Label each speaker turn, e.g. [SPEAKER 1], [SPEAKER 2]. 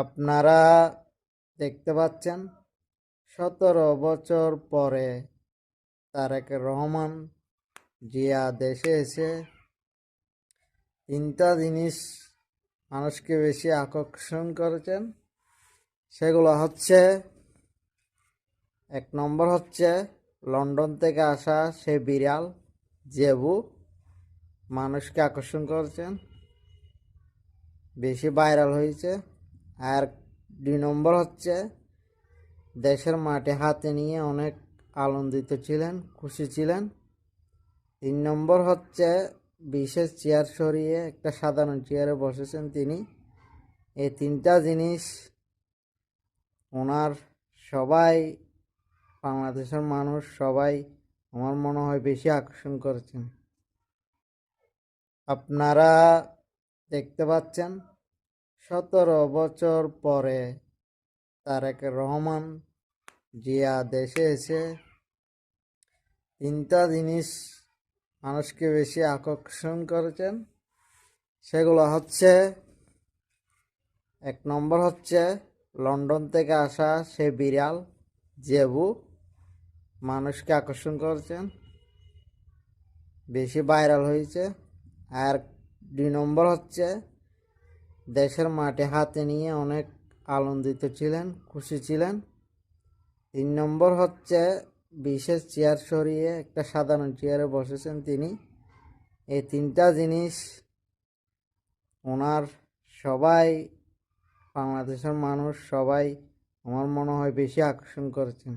[SPEAKER 1] আপনারা দেখতে পাচ্ছেন 17 বছর পরে তারেক রহমান জিয়া দেশে এসে তিনটা জিনিস মানুষকে বেশি আকর্ষণ করেছেন। সেগুলো হচ্ছে, এক নম্বর হচ্ছে লন্ডন থেকে আসা সে বিড়াল জেবু মানুষকে আকর্ষণ করেছেন, বেশি ভাইরাল হয়েছে। আর 2 নম্বর হচ্ছে দেশের মাটি হাতে নিয়ে অনেক আনন্দিত ছিলেন, খুশি ছিলেন। 3 নম্বর হচ্ছে বিশেষ চেয়ার সরিয়ে একটা সাধারণ চেয়ারে বসেছেন তিনি। এই তিনটা জিনিস ওনার সবাই, বাংলাদেশের মানুষ সবাই আমার মনে হয় বেশি আকর্ষণ করেছেন। আপনারা দেখতে পাচ্ছেন 17 বছর পরে তারেক রহমান জিয়া দেশে এসে তিনটা জিনিস মানুষকে বেশি আকর্ষণ করেছেন। সেগুলো হচ্ছে, 1 নম্বর হচ্ছে লন্ডন থেকে আসা সে বিড়াল জেবু মানুষকে আকর্ষণ করেছেন, বেশি ভাইরাল হয়েছে। আর 2 নম্বর হচ্ছে দেশের মাটি হাতে নিয়ে অনেক আনন্দিত ছিলেন, খুশি ছিলেন। 3 নম্বর হচ্ছে বিশেষ চেয়ার সরিয়ে একটা সাধারণ চেয়ারে বসেছেন তিনি। এই তিনটা জিনিস ওনার সবাই, বাংলাদেশের মানুষ সবাই আমার মনে হয় বেশি আকর্ষণ করেছেন।